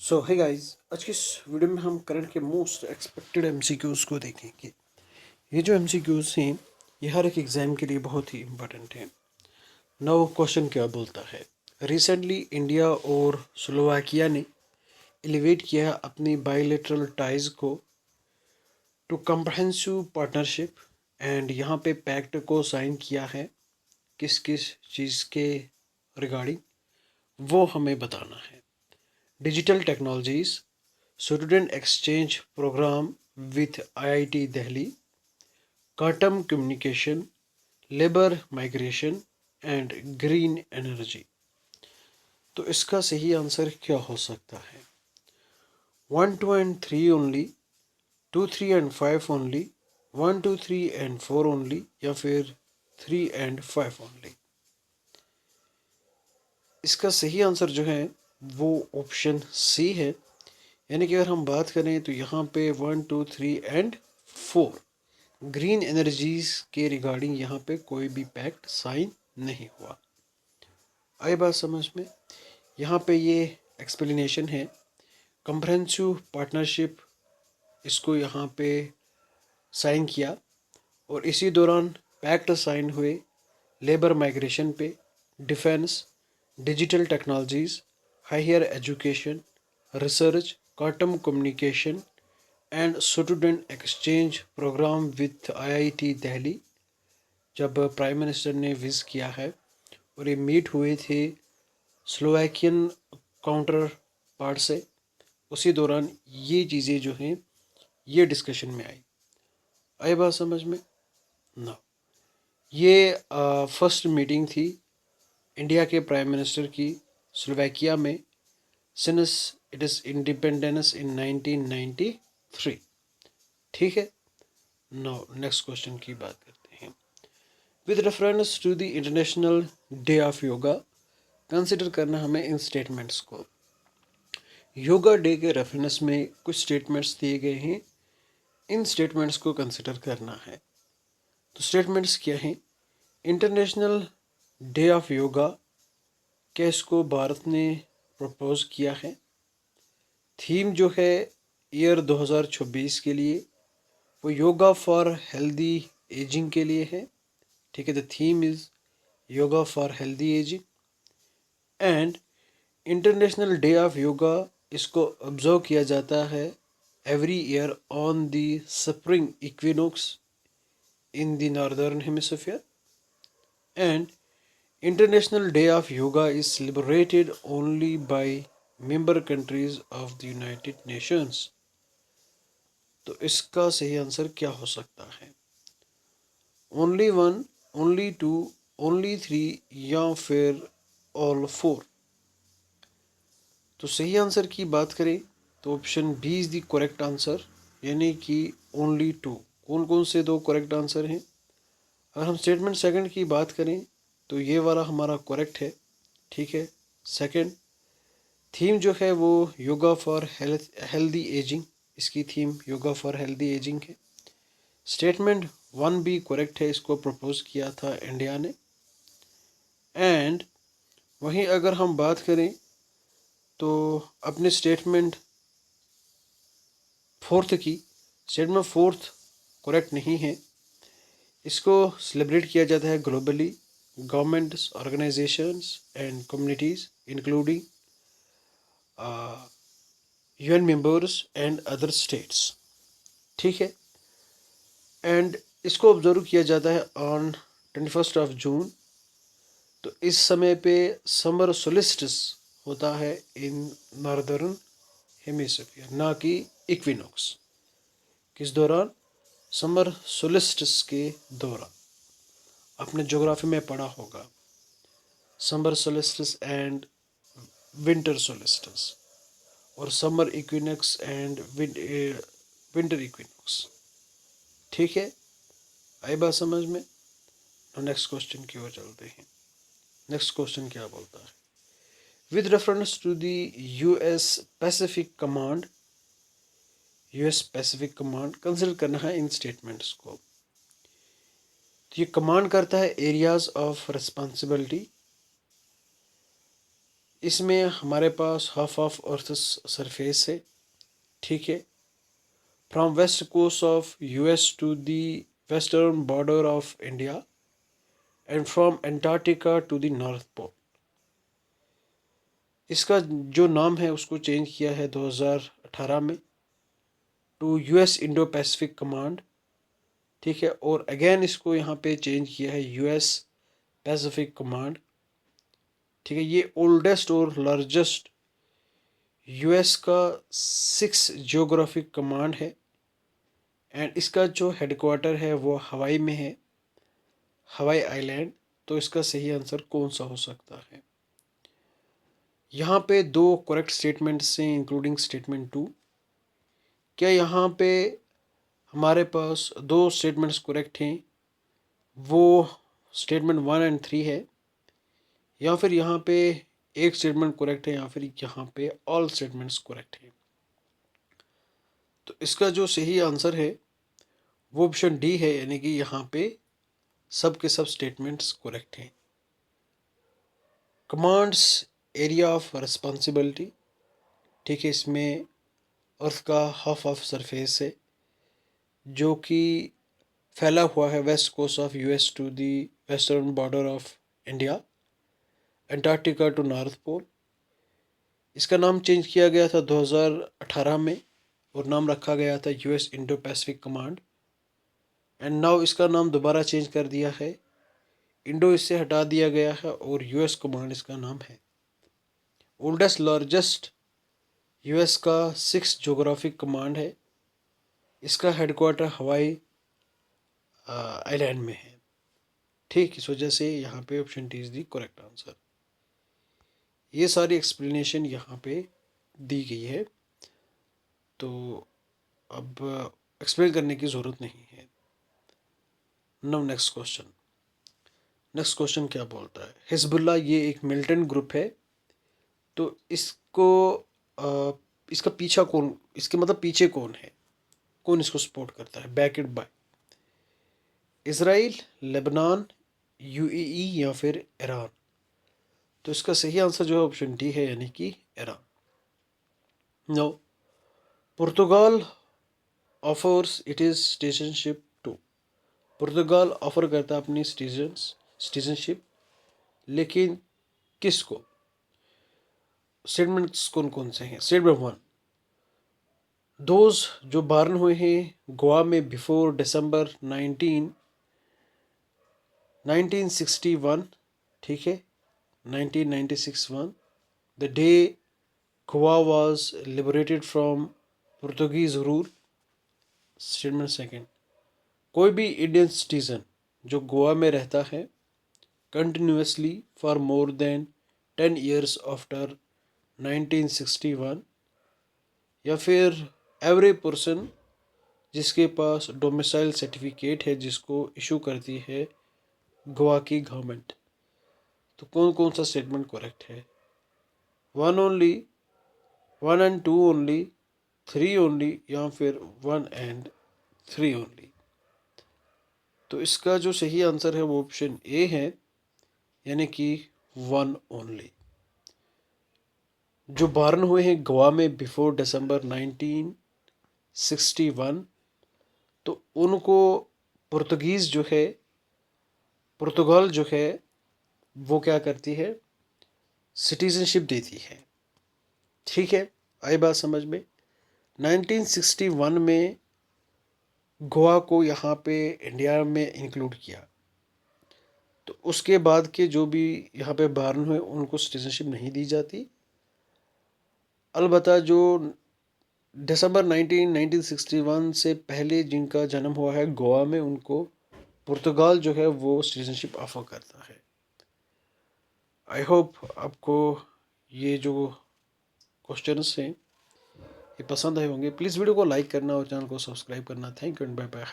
सो है गाइस, आज की इस वीडियो में हम करंट के मोस्ट एक्सपेक्टेड एमसीक्यूज़ को देखेंगे। ये जो एमसीक्यूज़ हैं ये हर एक एग्ज़ाम के लिए बहुत ही इम्पोर्टेंट हैं। नाउ क्वेश्चन क्या बोलता है, रिसेंटली इंडिया और स्लोवाकिया ने एलिवेट किया अपनी बायलैटरल टाइज को टू कम्प्रहेंसिव पार्टनरशिप एंड यहाँ पे पैक्ट को साइन किया है किस किस चीज़ के रिगार्डिंग वो हमें बताना है। Digital technologies, student exchange programme with IIT Delhi, quantum communication, labour migration and green energy. तो इसका सही आंसर क्या हो सकता है? 1, 2 and 3 only, 2, 3 and 5 only, 1, 2, 3 and 4 only, या फिर 3 and 5 ओनली। इसका सही आंसर जो है वो ऑप्शन सी है। यानी कि अगर हम बात करें तो यहाँ पे 1, 2, 3 and 4 ग्रीन एनर्जीज के रिगार्डिंग यहाँ पे कोई भी पैक्ट साइन नहीं हुआ। आई बात समझ में? यहाँ पे ये एक्सप्लेनेशन है। कम्प्रहेंसिव पार्टनरशिप, इसको यहाँ पे साइन किया और इसी दौरान पैक्ट साइन हुए लेबर माइग्रेशन पे, defence, digital technologies, higher education, research, quantum communication and student exchange programme with IIT Delhi. जब प्राइम मिनिस्टर ने विज़ किया है और ये मीट हुए थे स्लोवाकियन काउंटर पार्ट से, उसी दौरान ये चीज़ें जो हैं ये डिस्कशन में आई बात समझ में ना? ये फर्स्ट मीटिंग थी इंडिया के प्राइम मिनिस्टर की स्लोवाकिया में since it is independence in 1993। ठीक है, नाउ नेक्स्ट क्वेश्चन की बात करते हैं। With reference to the international day of yoga, consider करना हमें इन स्टेटमेंट्स को। योगा डे के रेफरेंस में कुछ स्टेटमेंट्स दिए गए हैं, इन स्टेटमेंट्स को कंसिडर करना है। तो स्टेटमेंट्स क्या हैं? इंटरनेशनल डे ऑफ योगा, क्या इसको भारत ने प्रपोज किया है? थीम जो है ईयर 2026 के लिए वो योगा फॉर हेल्दी एजिंग के लिए है। ठीक है, the theme is yoga for healthy ageing. And international day of yoga, इसको ऑब्जर्व किया जाता है every year on the spring equinox in the northern hemisphere. And international day of yoga is celebrated only by member countries of the United Nations. तो इसका सही answer क्या हो सकता है? ओनली 1, ओनली 2, ओनली 3 या फिर ऑल 4? तो सही आंसर की बात करें तो option B is the correct answer, यानी कि ओनली 2। कौन कौन से दो करेक्ट आंसर हैं? अगर हम स्टेटमेंट सेकंड की बात करें तो ये वाला हमारा करेक्ट है। ठीक है, सेकंड थीम जो है वो योगा फॉर हेल्दी एजिंग, इसकी theme yoga for healthy ageing है। स्टेटमेंट 1 भी करेक्ट है, इसको प्रपोज किया था इंडिया ने। एंड वहीं अगर हम बात करें तो अपने स्टेटमेंट फोर्थ की, स्टेटमेंट फोर्थ करेक्ट नहीं है। इसको सेलिब्रेट किया जाता है globally, governments, organisations and communities including UN members and other states. ठीक है, एंड इसको ऑब्जर्व किया जाता है ऑन 21 जून। तो इस समय पे समर सोलिस्टिस होता है इन नॉर्दर्न हेमिस्फीयर, ना कि इक्विनॉक्स। किस दौरान? समर सोलिस्टिस के दौरान। आपने ज्योग्राफी में पढ़ा होगा summer solstice and winter solstice, और summer equinox and winter equinox. ठीक है, आई बात समझ में? तो नेक्स्ट क्वेश्चन की ओर चलते हैं। नेक्स्ट क्वेश्चन क्या बोलता है? With reference to the US Pacific Command, US Pacific Command consider करना है इन स्टेटमेंट्स को। तो ये कमांड करता है एरियाज ऑफ रिस्पॉन्सिबिलिटी, इसमें हमारे पास हाफ ऑफ अर्थ सरफेस है, ठीक है। From west coast of US to the western border of India and from Antarctica to the north pole. इसका जो नाम है उसको चेंज किया है 2018 में to US Indo Pacific Command, ठीक है। और अगेन इसको यहाँ पे चेंज किया है यूएस पैसिफिक कमांड, ठीक है। ये ओल्डेस्ट और लार्जेस्ट यूएस का 6 जियोग्राफिक कमांड है एंड इसका जो हेडक्वार्टर है वो हवाई में है, हवाई आइलैंड। तो इसका सही आंसर कौन सा हो सकता है? यहाँ पे दो करेक्ट स्टेटमेंट्स हैं इंक्लूडिंग स्टेटमेंट 2। क्या यहाँ पे हमारे पास दो स्टेटमेंट्स करेक्ट हैं, वो स्टेटमेंट 1 एंड 3 है, या फिर यहाँ पे एक स्टेटमेंट करेक्ट है, या फिर यहाँ पे ऑल स्टेटमेंट्स करेक्ट हैं? तो इसका जो सही आंसर है वो ऑप्शन डी है, यानी कि यहाँ पे सब के सब स्टेटमेंट्स करेक्ट हैं। कमांड्स एरिया ऑफ रिस्पॉन्सिबिलिटी, ठीक है, इसमें अर्थ का हाफ ऑफ सरफेस है जो कि फैला हुआ है west coast of US to the western border of India, Antarctica to north pole. इसका नाम चेंज किया गया था 2018 में और नाम रखा गया था US Indo Pacific command and now इसका नाम दोबारा चेंज कर दिया है, इंडो इससे हटा दिया गया है और यूएस कमांड इसका नाम है। ओल्डेस्ट लार्जेस्ट यूएस का 6 जोग्राफिक कमांड है, इसका हेडक्वार्टर हवाई आइलैंड में है, ठीक। इस वजह से यहाँ पे option D is the correct answer. ये सारी एक्सप्लेनेशन यहाँ पे दी गई है, तो अब एक्सप्लेन करने की ज़रूरत नहीं है। नाउ नेक्स्ट क्वेश्चन क्या बोलता है? हिजबुल्लाह ये एक मिलिटेंट ग्रुप है, तो इसको इसका पीछा कौन, इसके मतलब पीछे कौन है, कौन इसको सपोर्ट करता है? बैकेड बाय इजराइल, लेबनान, यूएई या फिर ईरान? तो इसका सही आंसर जो है ऑप्शन डी है, यानी कि Iran. No, Portugal offers it is citizenship to. पुर्तगाल ऑफर करता है अपनी सिटीजनशिप, लेकिन किसको? स्टेटमेंट्स कौन कौन से हैं? स्टेटमेंट 1, दोज जो बॉर्न हुए हैं गोवा में बिफोर दिसंबर 1961, ठीक है, 1996 the day Goa was liberated from Portuguese rule. Statement 2, कोई भी इंडियन सिटीजन जो गोवा में रहता है continuously for more than 10 years after 1961, या फिर एवरी पर्सन जिसके पास डोमिसाइल सर्टिफिकेट है जिसको इशू करती है गोवा की गवर्नमेंट। तो कौन कौन सा स्टेटमेंट करेक्ट है? 1 ओनली, 1 एंड 2 ओनली, 3 ओनली, या फिर 1 एंड 3 ओनली? तो इसका जो सही आंसर है वो ऑप्शन ए है, यानी कि 1 ओनली। जो बॉर्न हुए हैं गोवा में बिफोर दिसंबर 1961, तो उनको पुर्तगीज जो है, पुर्तगाल जो है वो क्या करती है? सिटीजनशिप देती है, ठीक है। आई बात समझ में? 1961 में गोवा को यहाँ पे इंडिया में इंक्लूड किया, तो उसके बाद के जो भी यहाँ पे बॉर्न हुए उनको सिटीजनशिप नहीं दी जाती। अलबत्ता जो दिसंबर 1961 से पहले जिनका जन्म हुआ है गोवा में, उनको पुर्तगाल जो है वो सिटीजनशिप ऑफर करता है। आई होप आपको ये जो क्वेश्चंस हैं ये पसंद आए होंगे। प्लीज़ वीडियो को लाइक करना और चैनल को सब्सक्राइब करना। Thank you and bye bye.